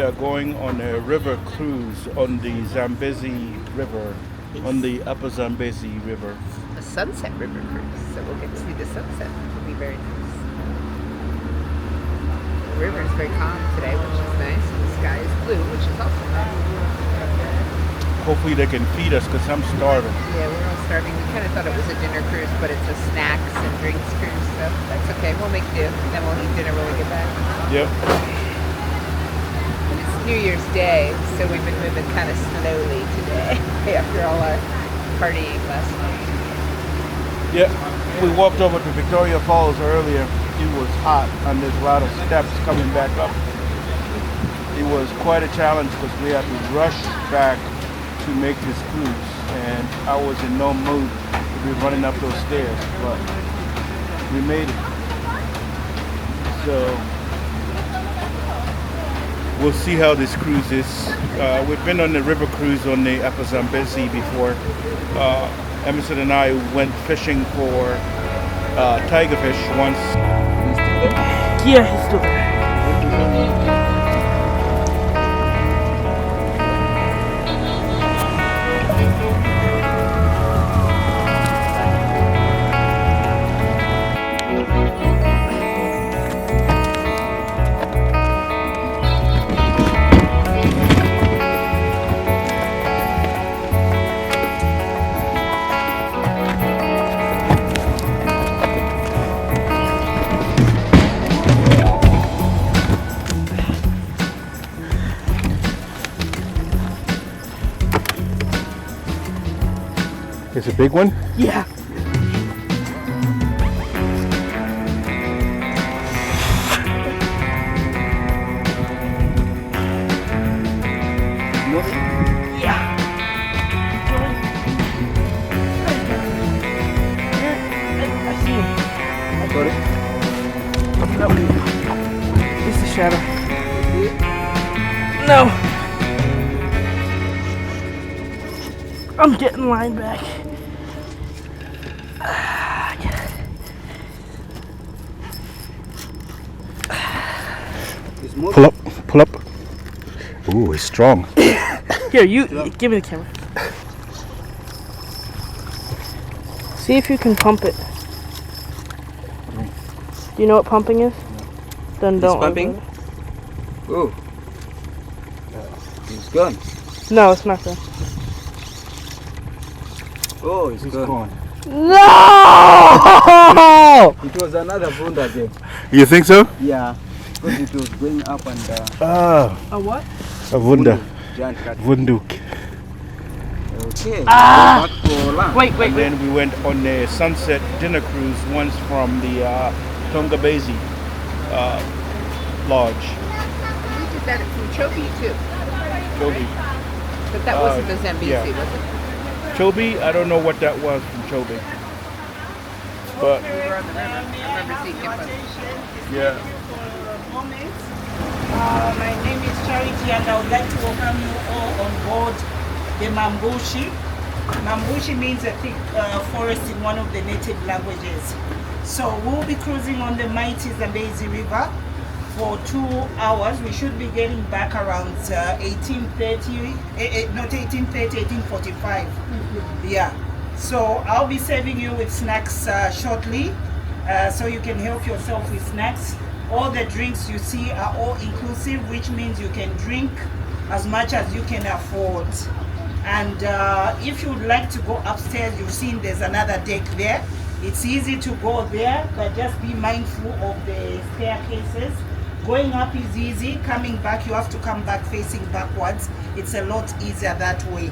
are going on a river cruise on the Zambezi River, on the Upper Zambezi River. A sunset river cruise, so we'll get to see the sunset. It'll be very nice. The river is very calm today, which is nice. The sky is blue, which is also nice. Hopefully they can feed us because I'm starving. Yeah, we're all starving. We kind of thought it was a dinner cruise, but it's a snacks and drinks cruise, so that's okay. We'll make do. Then we'll eat dinner when we get back. Yep. It's New Year's Day, so we've been moving kind of slowly today after all our partying last night. Yeah, we walked over to Victoria Falls earlier. It was hot and there's a lot of steps coming back up. It was quite a challenge because we had to rush back to make this cruise, and I was in no mood to be running up those stairs, but we made it. So we'll see how this cruise is. We've been on the river cruise on the Upper Zambezi before. Emerson and I went fishing for tigerfish once. Yeah, he's still there. It's a big one? Yeah. Yeah. I see him. I got it. No. It's the shadow. No. I'm getting lined back. Pull up. Ooh, it's strong. Here, you give me the camera. See if you can pump it. Do you know what pumping is? Then don't. Pumping? Oh. It's gone. No, it's not gone. Oh, it's gone. No! It was another Vunda there. You think so? Yeah. Because it was going up and Ah, A what? a Wunda. giant cat. Wunduk. Okay. Ah! Back for lunch. Wait. And then we went on a sunset dinner cruise once from the Tongabezi Lodge. We did that from Chobe too, Chobe. but that wasn't the Zambezi, yeah. was it? Chobe? I don't know what that was from Chobe. But We were on the river. I remember seeing hippos. yeah. My name is Charity and I would like to welcome you all on board the Mambushi. Mambushi means a thick forest in one of the native languages. So we'll be cruising on the mighty Zambezi River for 2 hours. We should be getting back around 18:30, not 18:30, 18:45. Yeah. So I'll be serving you with snacks shortly, so you can help yourself with snacks. All the drinks you see are all inclusive, which means you can drink as much as you can afford. And if you would like to go upstairs, you've seen there's another deck there. It's easy to go there, but just be mindful of the staircases. Going up is easy, coming back you have to come back facing backwards. It's a lot easier that way.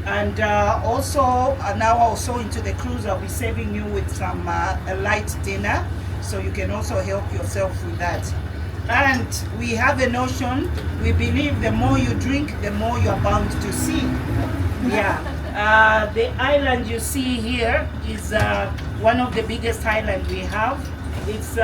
And also now into the cruise I'll be serving you with some a light dinner, so you can also help yourself with that. And we have a notion, we believe the more you drink, the more you're bound to see. Yeah. The island you see here is one of the biggest islands we have. It's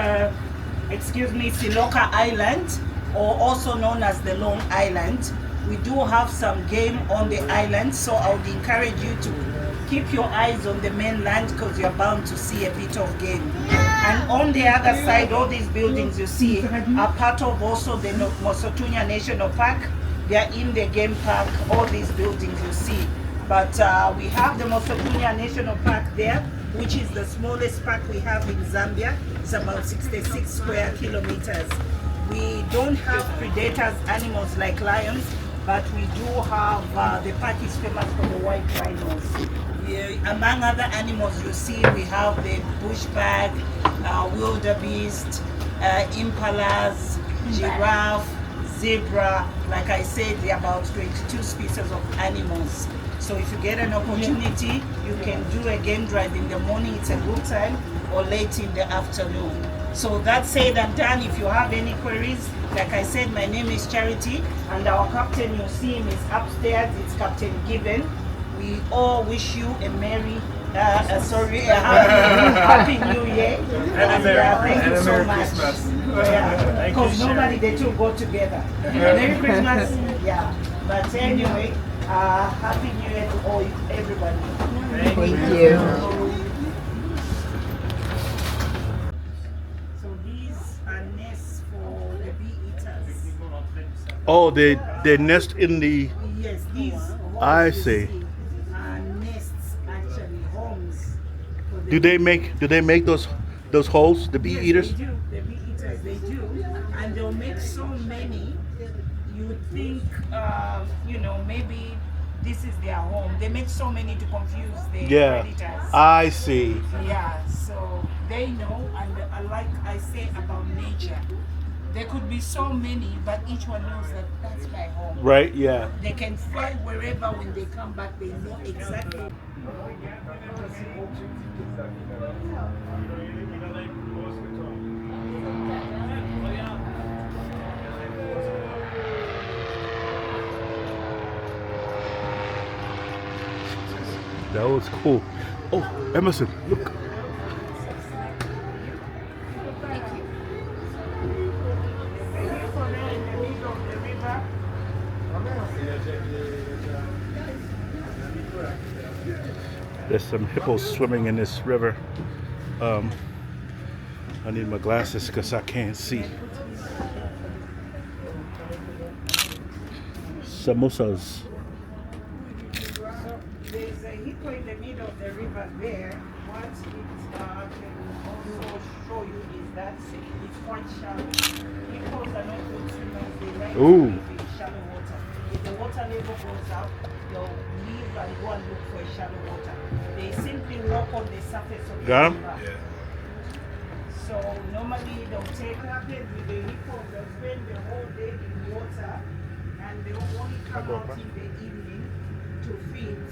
Siloka Island, or also known as the Long Island. We do have some game on the island, so I would encourage you to keep your eyes on the mainland because you're bound to see a bit of game. And on the other side, all these buildings you see are part of also the Mosotunya National Park. They are in the game park, all these buildings you see. But we have the Mosotunya National Park there, which is the smallest park we have in Zambia. It's about 66 square kilometers. We don't have predators, animals like lions, but we do have, the park is famous for the white rhinos. Yeah, among other animals you see, we have the bushback, wildebeest, impalas, giraffe, zebra. Like I said, there are about 22 species of animals. So if you get an opportunity, you can do a game drive in the morning, it's a good time, or late in the afternoon. So that said and done, if you have any queries, like I said, my name is Charity, and our captain, you see him, is upstairs, it's Captain Gibbon. We all wish you a merry, happy New Year. And thank you so much. Because nobody, the two go together. Merry Christmas, yeah. But anyway, happy New Year to all, everybody. Thank you. So these are nests for the bee eaters. Oh, they nest in the. Yes, these I holes you see. Are nests, actually, homes. For the Do they make those holes? The bee Yes, eaters. They do. The bee eaters, they do, and they'll make so many. You think, maybe this is their home. They make so many to confuse the predators. I see. Yeah, so they know, and like I say about nature, there could be so many, but each one knows that that's my home. Right. Yeah. They can fly wherever. When they come back, they know exactly. That was cool. Oh, Emerson, look. There's some hippos swimming in this river. I need my glasses because I can't see. Samosas. There's a hippo in the middle of the river there. What it can also show you is that it's quite shallow. Hippos are not good swimmers. They like to Ooh. live in shallow water. If the water level goes up, they'll leave and go and look for shallow water. They simply walk on the surface of the Got 'em? river. Yeah. So normally they'll take happens with the hippos. They'll spend the whole day in water, and they'll only come out in the evening to feed.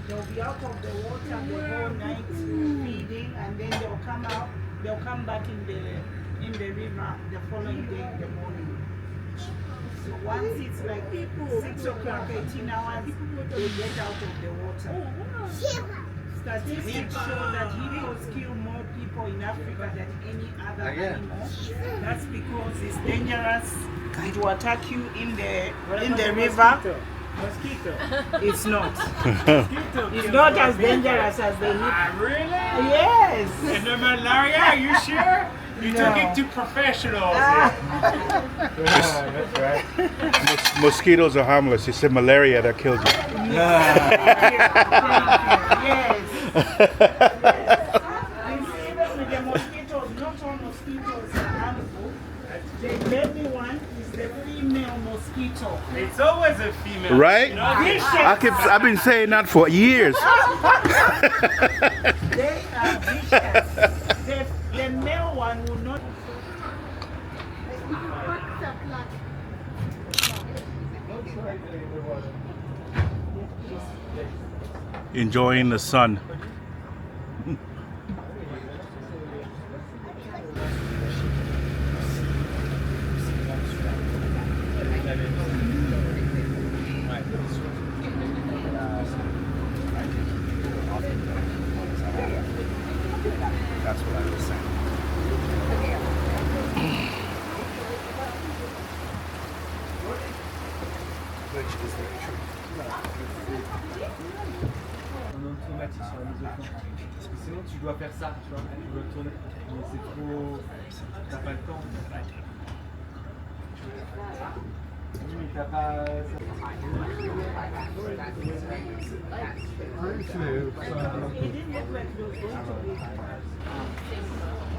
They'll be out of the water the whole night feeding, and then they'll come out. They'll come back in the river the following day in the morning. So once it's like 6 o'clock, 18 hours, they get out of the water. Statistics show that hippos kill more people in Africa than any other animal. That's because it's dangerous to attack you in the river. Mosquito. It's not. Mosquito. It's not as dangerous as the hippo. Really? Yes. And the malaria? Are you sure? You took it to professionals. That's right. Mosquitoes are harmless. It's the malaria that kills you. Yes. Even with the mosquitoes, not all mosquitoes are harmful. The deadly one is the female mosquito. It's always a female. Right? You know, I've been saying that for years. They are vicious. The male one will not. Enjoying the sun. That's what I was saying. Which is very true. automatique sur la mise au point. Parce que sinon tu dois faire ça, tu vois, tu dois tourner. Mais c'est trop. T'as pas le temps. Oui, mais t'as pas.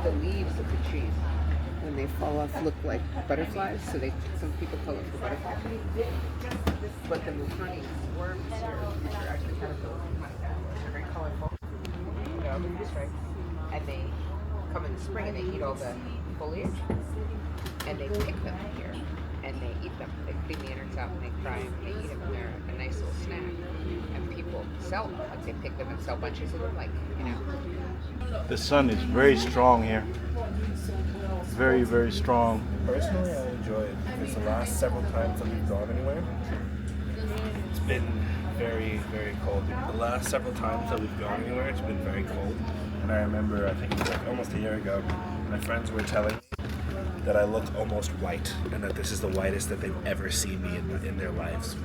The leaves of the trees, when they fall off, look like butterflies. So some people call it the butterfly. But the mufani worms here, which are actually caterpillars, they're very colorful. Right? And they come in the spring and they eat all the foliage, and they pick them here, and they eat them. They clean the innards out and they fry them. And they eat them, and they're a nice little snack. And people sell them, like they pick them and sell bunches of them, like The sun is very strong here. Very, very strong. Personally, I enjoy it because the last several times that we've gone anywhere, it's been very, very cold. The last several times that we've gone anywhere, it's been very cold. And I remember, I think it was like almost a year ago, my friends were telling me that I look almost white and that this is the whitest that they've ever seen me in their lives.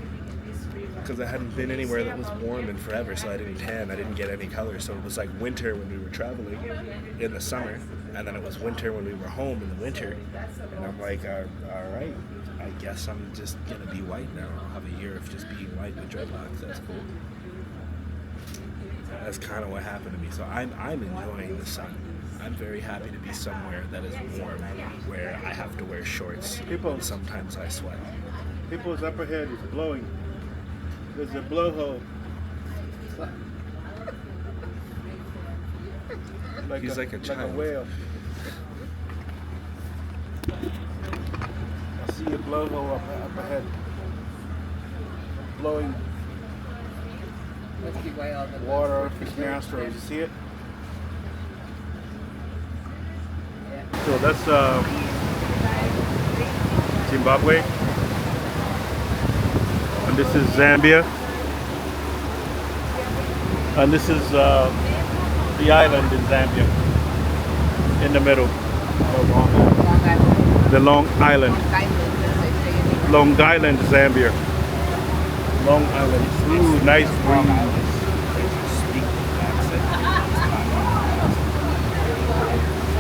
Because I hadn't been anywhere that was warm in forever, so I didn't tan, I didn't get any color. So it was like winter when we were traveling in the summer, and then it was winter when we were home in the winter. And I'm like, all right, I guess I'm just gonna be white now. I'll have a year of just being white with dreadlocks. That's cool. That's kind of what happened to me. So I'm enjoying the sun. I'm very happy to be somewhere that is warm, where I have to wear shorts. People- Sometimes I sweat. People's upper head is blowing. There's a blowhole. He's like a Like child. a whale. I see a blowhole up ahead. Blowing must be why all the water off his nostrils. You see it? So that's Zimbabwe. And this is Zambia. And this is the island in Zambia. In the middle. The Long Island. Long Island, Zambia. Long Island. Ooh, nice breeze.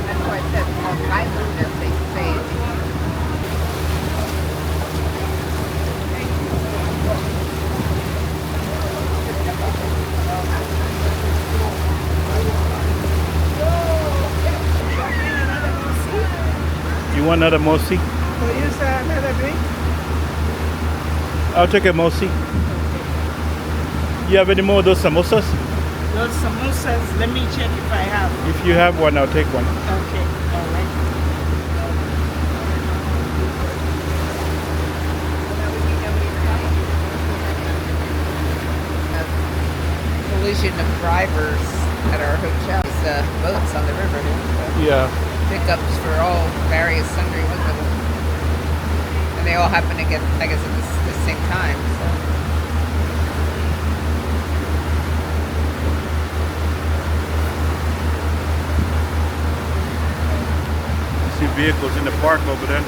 That's why I said Long Island, as they say it. You want another mosi? Use another drink? I'll take a mosi. You have any more of those samosas? Those samosas, let me check if I have. If you have one, I'll take one. Okay, all right. Collision of drivers at our hotel. Boats on the river. Yeah. Pickups for all various sundry ones. And they all happen to get, I guess, at the same time. So. See vehicles in the park over there.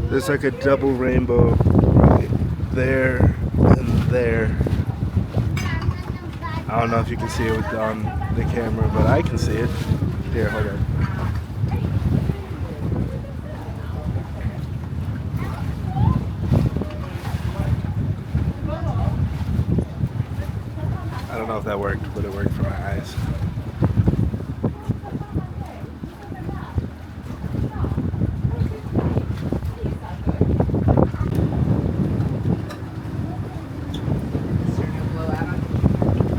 There's like a double rainbow right there and there. I don't know if you can see it on the camera, but I can see it. Here, hold on. I don't know if that worked, but it worked for my eyes.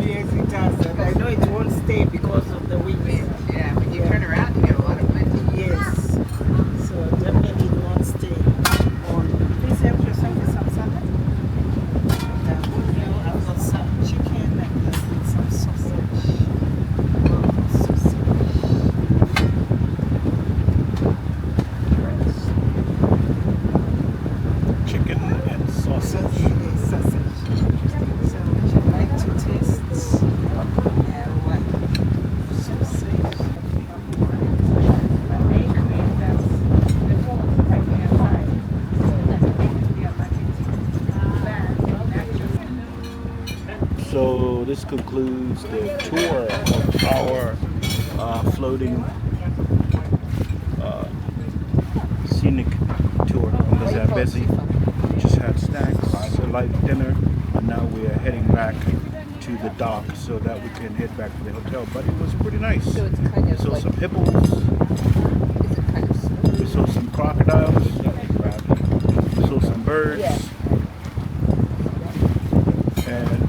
Yes, it does. And I know it won't stay because of the wind. Yeah, when you turn around, you get a lot of wind. Yes. So definitely it won't stay on. Please help yourself with some salad. I've got some chicken and some sausage. So this concludes the tour of our floating scenic tour on the Zambezi. Just had snacks, a light dinner, and now we are heading back to the dock so that we can head back to the hotel. But it was pretty nice. So it's kind We of saw like, some hippos, is it kind of smooth? we saw some crocodiles, we saw some birds, and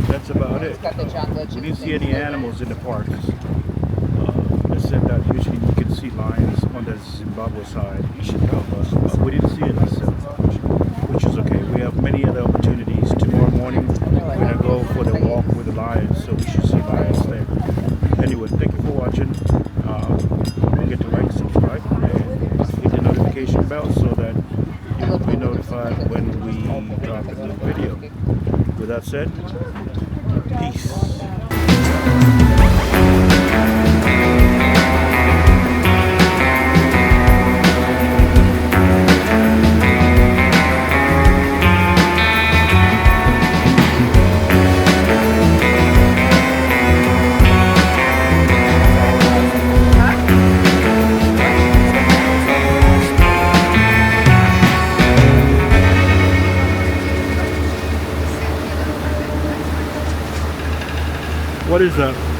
that's about it. It's got the John Legend. We didn't see things any there. animals in the parks. They said that usually you can see lions on the Zimbabwe side. You should go, but we didn't see it ourselves, which is okay. We have many other opportunities. Tomorrow morning, we're gonna go for the walk with the lions, so we should see lions there. Anyway, thank you for watching. Don't forget to like, subscribe, and hit the notification bell so that you will be notified when we drop a new video. With that said, peace. What is that?